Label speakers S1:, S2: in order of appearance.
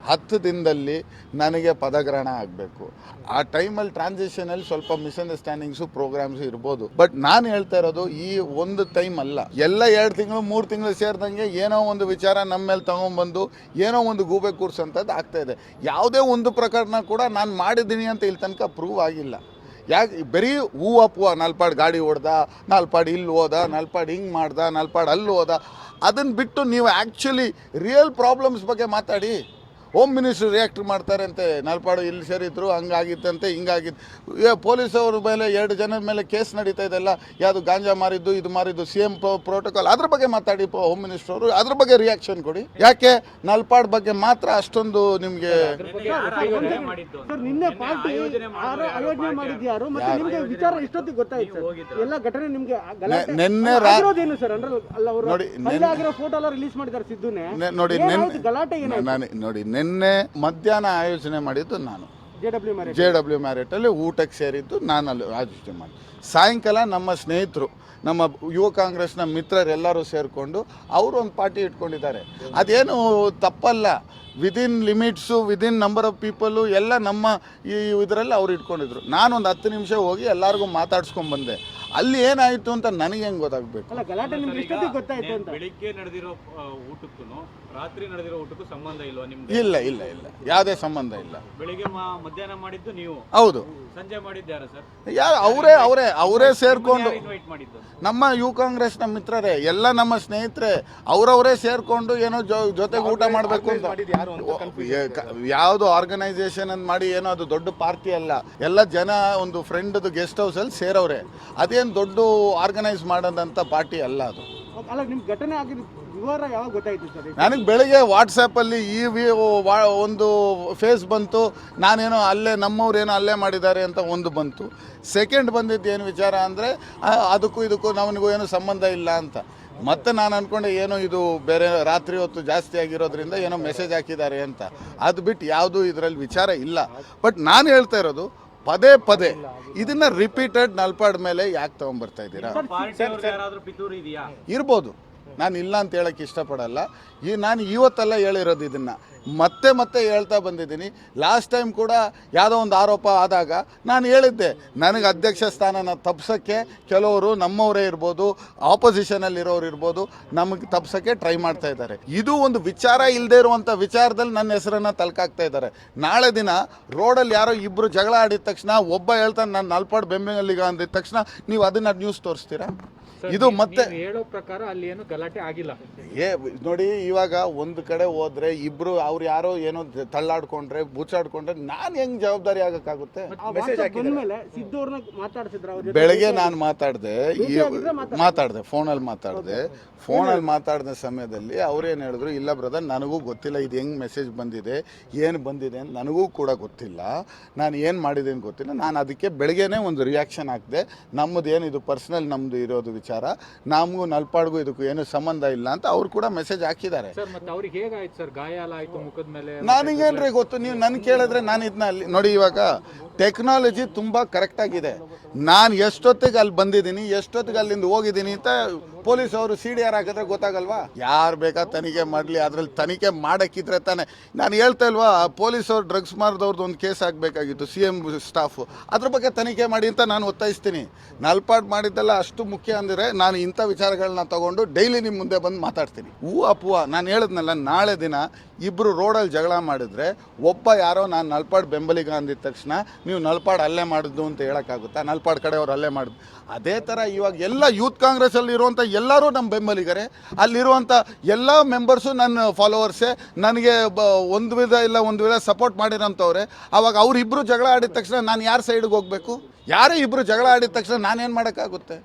S1: 10 ದಿನದಲ್ಲಿ ನನಗೆ ಪದಗ್ರಹಣ ಆಗಬೇಕು. ಆ ಟೈಮಲ್ಲಿ ಟ್ರಾನ್ಸಿಷನಲ್ಲಿ ಸ್ವಲ್ಪ ಮಿಸ್ಅಂಡರ್ಸ್ಟ್ಯಾಂಡಿಂಗ್ಸು ಪ್ರೋಗ್ರಾಮ್ಸು ಇರ್ಬೋದು. ಬಟ್ ನಾನು ಹೇಳ್ತಾ ಇರೋದು ಈ ಒಂದು ಟೈಮ್ ಅಲ್ಲ, ಎಲ್ಲ 2 ತಿಂಗಳು 3 ತಿಂಗಳು ಸೇರಿದಂಗೆ ಏನೋ ಒಂದು ವಿಚಾರ ನಮ್ಮ ಮೇಲೆ ತಗೊಂಡ್ಬಂದು ಏನೋ ಒಂದು ಗೂಬೆ ಕೂರ್ಸೋಂಥದ್ದು ಆಗ್ತಾಯಿದೆ. ಯಾವುದೇ ಒಂದು ಪ್ರಕರಣ ಕೂಡ ನಾನು ಮಾಡಿದ್ದೀನಿ ಅಂತ ಇಲ್ಲಿ ತನಕ ಪ್ರೂವ್ ಆಗಿಲ್ಲ. ಯಾಕೆ ಬರೀ ಹೂವಪ್ಪುವ ನಾಲ್ಪಾಡು ಗಾಡಿ ಹೊಡೆದ, ನಾಲ್ಪಾಡು ಇಲ್ಲಿ ಹೋದ, ನಾಲ್ಪಾಡು ಹಿಂಗೆ ಮಾಡ್ದ, ನಾಲ್ಪಾಡು ಅಲ್ಲಿ ಹೋದ, ಅದನ್ನು ಬಿಟ್ಟು ನೀವು ಆ್ಯಕ್ಚುಲಿ ರಿಯಲ್ ಪ್ರಾಬ್ಲಮ್ಸ್ ಬಗ್ಗೆ ಮಾತಾಡಿ. ಹೋಮ್ ಮಿನಿಸ್ಟ್ರು ರಿಯಾಕ್ಟ್ ಮಾಡ್ತಾರೆ ಅಂತೆ, ನಾಲ್ಪಾಡು ಇಲ್ಲಿ ಸೇರಿದ್ರು ಹಂಗಾಗಿತ್ತಂತೆ ಹಿಂಗಾಗಿತ್ತು. ಪೊಲೀಸವ್ರ ಮೇಲೆ 2 ಜನದ ಮೇಲೆ ಕೇಸ್ ನಡೀತಾ ಇದೆಲ್ಲ, ಯಾವುದು ಗಾಂಜಾ ಮಾರಿದ್ದು ಇದು ಮಾರಿದ್ದು, CM ಪ್ರೋಟೋಕಾಲ್ ಅದ್ರ ಬಗ್ಗೆ ಮಾತಾಡಿ ಹೋಮ್ ಮಿನಿಸ್ಟ್ರು ಅವರು, ಅದ್ರ ಬಗ್ಗೆ ರಿಯಾಕ್ಷನ್ ಕೊಡಿ. ಯಾಕೆ ನಾಲ್ಪಾಡು ಬಗ್ಗೆ ಮಾತ್ರ ಅಷ್ಟೊಂದು ನಿಮಗೆ ನಿನ್ನೆ ನೋಡಿ ನಿನ್ನೆ ಮಧ್ಯಾಹ್ನ ಆಯೋಜನೆ ಮಾಡಿದ್ದು ನಾನು JW ಮ್ಯಾರಿಟಲ್ಲಿ ಊಟಕ್ಕೆ ಸೇರಿದ್ದು ನಾನು ಅಲ್ಲಿ ಆಯೋಜನೆ ಮಾಡಿ. ಸಾಯಂಕಾಲ ನಮ್ಮ ಸ್ನೇಹಿತರು, ನಮ್ಮ ಯುವ ಕಾಂಗ್ರೆಸ್ನ ಮಿತ್ರರೆಲ್ಲರೂ ಸೇರಿಕೊಂಡು ಅವರು ಒಂದು ಪಾರ್ಟಿ ಇಟ್ಕೊಂಡಿದ್ದಾರೆ. ಅದೇನು ತಪ್ಪಲ್ಲ, within limits, within number of people ಎಲ್ಲ ನಮ್ಮ ಈ ಇದರಲ್ಲಿ ಅವ್ರು ಇಟ್ಕೊಂಡಿದ್ರು. ನಾನೊಂದು 10 ನಿಮಿಷ ಹೋಗಿ ಎಲ್ಲರಿಗೂ ಮಾತಾಡ್ಸ್ಕೊಂಡ್ಬಂದೆ. ಅಲ್ಲಿ ಏನಾಯಿತು ಅಂತ ನನಗೆ ಹೆಂಗೆ ಗೊತ್ತಾಗಬೇಕು?
S2: ಬೆಳಿಗ್ಗೆ ನಡೆದಿರೋ ಊಟಕ್ಕೂ ರಾತ್ರಿ ನಡೆದಿರೋ ಊಟಕ್ಕೂ ಸಂಬಂಧ ಇಲ್ವಾ ನಿಮ್ಗೆ?
S1: ಇಲ್ಲ ಇಲ್ಲ ಇಲ್ಲ, ಯಾವುದೇ ಸಂಬಂಧ ಇಲ್ಲ.
S2: ಬೆಳಿಗ್ಗೆ ಮಧ್ಯಾಹ್ನ ಮಾಡಿದ್ದು ನೀವು,
S1: ಹೌದು.
S2: ಸಂಜೆ ಮಾಡಿದ್ದು ಯಾರು ಸರ್?
S1: ಯಾರು? ಅವರೇ ಸೇರ್ಕೊಂಡು, ನಮ್ಮ ಯುವ ಕಾಂಗ್ರೆಸ್ನ ಮಿತ್ರರೇ, ಎಲ್ಲ ನಮ್ಮ ಸ್ನೇಹಿತರೆ, ಅವರವರೇ ಸೇರ್ಕೊಂಡು ಏನೋ ಜೊತೆಗೆ ಊಟ ಮಾಡಬೇಕು ಅಂತ. ಯಾವುದು ಆರ್ಗನೈಸೇಷನ್ ಅಂತ ಮಾಡಿ ಏನೋ ಅದು ದೊಡ್ಡ ಪಾರ್ಟಿ ಅಲ್ಲ, ಎಲ್ಲ ಜನ ಒಂದು ಫ್ರೆಂಡ್ದು ಗೆಸ್ಟ್ ಹೌಸಲ್ಲಿ ಸೇರವ್ರೆ. ಅದೇನು ದೊಡ್ಡ ಆರ್ಗನೈಸ್ ಮಾಡೋದಂಥ ಪಾರ್ಟಿ ಅಲ್ಲ ಅದು.
S3: ಘಟನೆ ಆಗಿದ್ದು ವಿವರ ಯಾವಾಗ ಗೊತ್ತಾಯ್ತು ಸರ್?
S1: ನನಗೆ ಬೆಳಗ್ಗೆ ವಾಟ್ಸಪ್ಪಲ್ಲಿ ಒಂದು ಫೇಸ್ ಬಂತು, ನಾನೇನೋ ಅಲ್ಲೇ ನಮ್ಮವ್ರೇನೋ ಅಲ್ಲೇ ಮಾಡಿದ್ದಾರೆ ಅಂತ ಒಂದು ಬಂತು. ಸೆಕೆಂಡ್ ಬಂದಿದ್ದು ಏನು ವಿಚಾರ ಅಂದರೆ ಅದಕ್ಕೂ ಇದಕ್ಕೂ ನಮಗೂ ಏನೂ ಸಂಬಂಧ ಇಲ್ಲ ಅಂತ. ಮತ್ತೆ ನಾನು ಅಂದ್ಕೊಂಡೆ ಏನೋ ಇದು ಬೇರೆ ರಾತ್ರಿ ಹೊತ್ತು ಜಾಸ್ತಿ ಆಗಿರೋದ್ರಿಂದ ಏನೋ ಮೆಸೇಜ್ ಹಾಕಿದ್ದಾರೆ ಅಂತ. ಅದು ಬಿಟ್ಟು ಯಾವುದೂ ಇದರಲ್ಲಿ ವಿಚಾರ ಇಲ್ಲ. ಬಟ್ ನಾನು ಹೇಳ್ತಾ ಇರೋದು, ಪದೇ ಇದನ್ನ ರಿಪೀಟೆಡ್ ನಲ್ಪಾಡ್ ಮೇಲೆ ಯಾಕೆ ತಗೊಂಡ್ಬರ್ತಾ ಇದ್ದೀರಾ? ಇರ್ಬೋದು, ನಾನು ಇಲ್ಲ ಅಂತ ಹೇಳಕ್ಕೆ ಇಷ್ಟಪಡಲ್ಲ. ನಾನು ಇವತ್ತೆಲ್ಲ ಹೇಳಿರೋದು ಇದನ್ನು ಮತ್ತೆ ಹೇಳ್ತಾ ಬಂದಿದ್ದೀನಿ. ಲಾಸ್ಟ್ ಟೈಮ್ ಕೂಡ ಯಾವುದೋ ಒಂದು ಆರೋಪ ಆದಾಗ ನಾನು ಹೇಳಿದ್ದೆ, ನನಗೆ ಅಧ್ಯಕ್ಷ ಸ್ಥಾನನ ತಪ್ಪಿಸೋಕ್ಕೆ ಕೆಲವರು ನಮ್ಮವರೇ ಇರ್ಬೋದು, ಆಪೋಸಿಷನಲ್ಲಿರೋರು ಇರ್ಬೋದು, ನಮಗೆ ತಪ್ಪಿಸೋಕ್ಕೆ ಟ್ರೈ ಮಾಡ್ತಾ ಇದ್ದಾರೆ. ಇದು ಒಂದು ವಿಚಾರ ಇಲ್ಲದೆ ಇರುವಂಥ ವಿಚಾರದಲ್ಲಿ ನನ್ನ ಹೆಸರನ್ನು ತಲಕಾಕ್ತಾ ಇದ್ದಾರೆ. ನಾಳೆ ದಿನ ರೋಡಲ್ಲಿ ಯಾರೋ ಇಬ್ಬರು ಜಗಳ ಆಡಿದ ತಕ್ಷಣ ಒಬ್ಬ ಹೇಳ್ತಾನೆ ನಾನು ನಾಲ್ಪಾಡು ಬೆಂಬಲಿಗ ಅಂದಿದ ತಕ್ಷಣ ನೀವು ಅದನ್ನು ನ್ಯೂಸ್ ತೋರಿಸ್ತೀರಾ? ಇದು ಮತ್ತೆ
S2: ಹೇಳೋ ಪ್ರಕಾರ ಅಲ್ಲಿ ಏನು ಗಲಾಟೆ ಆಗಿಲ್ಲ.
S1: ನೋಡಿ, ಇವಾಗ ಒಂದು ಕಡೆ ಹೋದ್ರೆ ಇಬ್ರು ಅವ್ರು ಯಾರೋ ಏನೋ ತಳ್ಳಾಡ್ಕೊಂಡ್ರೆ ಬುಚ್ಚಾಡ್ಕೊಂಡ್ರೆ ನಾನು ಹೆಂಗ್ ಜವಾಬ್ದಾರಿ ಆಗಕ್ಕಾಗುತ್ತೆ? ಬೆಳಗ್ಗೆ ನಾನು ಮಾತಾಡಿದೆ ಫೋನಲ್ಲಿ ಮಾತಾಡಿದ ಸಮಯದಲ್ಲಿ ಅವ್ರೇನು ಹೇಳಿದ್ರು, ಇಲ್ಲ ಬ್ರದರ್ ನನಗೂ ಗೊತ್ತಿಲ್ಲ ಇದು ಹೆಂಗ್ ಮೆಸೇಜ್ ಬಂದಿದೆ, ಏನು ಬಂದಿದೆ ಅಂತ ನನಗೂ ಕೂಡ ಗೊತ್ತಿಲ್ಲ, ನಾನು ಏನು ಮಾಡಿದ್ದೀನಿ ಗೊತ್ತಿಲ್ಲ. ನಾನು ಅದಕ್ಕೆ ಬೆಳಗ್ಗೆನೇ ಒಂದು ರಿಯಾಕ್ಷನ್ ಹಾಕಿದೆ, ನಮ್ಮದು ಏನು ಇದು ಪರ್ಸನಲ್ ನಮ್ಮದು ಇರೋದು ವಿಚಾರ, ನಮಗೂ ನಲ್ಪಾಡ್ಗೂ ಇದಕ್ಕೂ ಏನು ಸಂಬಂಧ ಇಲ್ಲ ಅಂತ ಅವ್ರು ಕೂಡ ಮೆಸೇಜ್ ಹಾಕಿದ್ದಾರೆ. ನನಗೇನ್ರಿ ಗೊತ್ತು? ನೀವು ನನ್ ಕೇಳಿದ್ರೆ ನಾನು ಇದನ್ನ ಅಲ್ಲಿ ನೋಡಿ, ಇವಾಗ ಟೆಕ್ನಾಲಜಿ ತುಂಬ ಕರೆಕ್ಟಾಗಿದೆ. ನಾನು ಎಷ್ಟೊತ್ತಿಗೆ ಅಲ್ಲಿ ಬಂದಿದ್ದೀನಿ, ಎಷ್ಟೊತ್ತಿಗೆ ಅಲ್ಲಿಂದ ಹೋಗಿದ್ದೀನಿ ಅಂತ ಪೊಲೀಸ್ ಅವರು CDR ಹಾಕಿದ್ರೆ ಗೊತ್ತಾಗಲ್ವಾ? ಯಾರು ಬೇಕಾ ತನಿಖೆ ಮಾಡಲಿ, ಅದರಲ್ಲಿ ತನಿಖೆ ಮಾಡೋಕ್ಕಿದ್ರೆ ತಾನೆ. ನಾನು ಹೇಳ್ತಾ ಇಲ್ವಾ, ಪೊಲೀಸವ್ರು ಡ್ರಗ್ಸ್ ಮಾರಿದವ್ರದ್ದು ಒಂದು ಕೇಸ್ ಆಗಬೇಕಾಗಿತ್ತು, CM ಸ್ಟಾಫು, ಅದ್ರ ಬಗ್ಗೆ ತನಿಖೆ ಮಾಡಿ ಅಂತ ನಾನು ಒತ್ತಾಯಿಸ್ತೀನಿ. ನಲ್ಪಾಡ್ ಮಾಡಿದ್ದೆಲ್ಲ ಅಷ್ಟು ಮುಖ್ಯ ಅಂದರೆ ನಾನು ಇಂಥ ವಿಚಾರಗಳನ್ನ ತಗೊಂಡು ಡೈಲಿ ನಿಮ್ಮ ಮುಂದೆ ಬಂದು ಮಾತಾಡ್ತೀನಿ. ನಾನು ಹೇಳಿದ್ನಲ್ಲ, ನಾಳೆ ದಿನ ಇಬ್ಬರು ರೋಡಲ್ಲಿ ಜಗಳ ಮಾಡಿದ್ರೆ ಒಬ್ಬ ಯಾರೋ ನಾನು ನಲ್ಪಾಡ್ ಬೆಂಬಲಿಗ ಅಂದಿದ ತಕ್ಷಣ ನೀವು ನಲ್ಪಾಡ್ ಅಲ್ಲೇ ಮಾಡಿದ್ದು ಅಂತ ಹೇಳೋಕ್ಕಾಗುತ್ತಾ? ನಲ್ಪಾಡ್ ಕಡೆಯವ್ರು ಅಲ್ಲೇ ಮಾಡಿದ್ದು. ಅದೇ ಥರ ಇವಾಗ ಎಲ್ಲ ಯೂತ್ ಕಾಂಗ್ರೆಸ್ಸಲ್ಲಿ ಇರುವಂಥ ಎಲ್ಲರೂ ನಮ್ಮ ಬೆಂಬಲಿಗರೇ, ಅಲ್ಲಿರುವಂಥ ಎಲ್ಲ ಮೆಂಬರ್ಸು ನನ್ನ ಫಾಲೋವರ್ಸೇ, ನನಗೆ ಒಂದು ವಿಧ ಸಪೋರ್ಟ್ ಮಾಡಿರೋಂಥವ್ರೆ. ಅವಾಗ ಅವರಿಬ್ಬರು ಜಗಳ ಆಡಿದ ತಕ್ಷಣ ನಾನು ಯಾರ ಸೈಡ್ಗೆ ಹೋಗಬೇಕು? ಯಾರೇ ಇಬ್ಬರು ಜಗಳ ಆಡಿದ ತಕ್ಷಣ ನಾನೇನು ಮಾಡೋಕ್ಕಾಗುತ್ತೆ?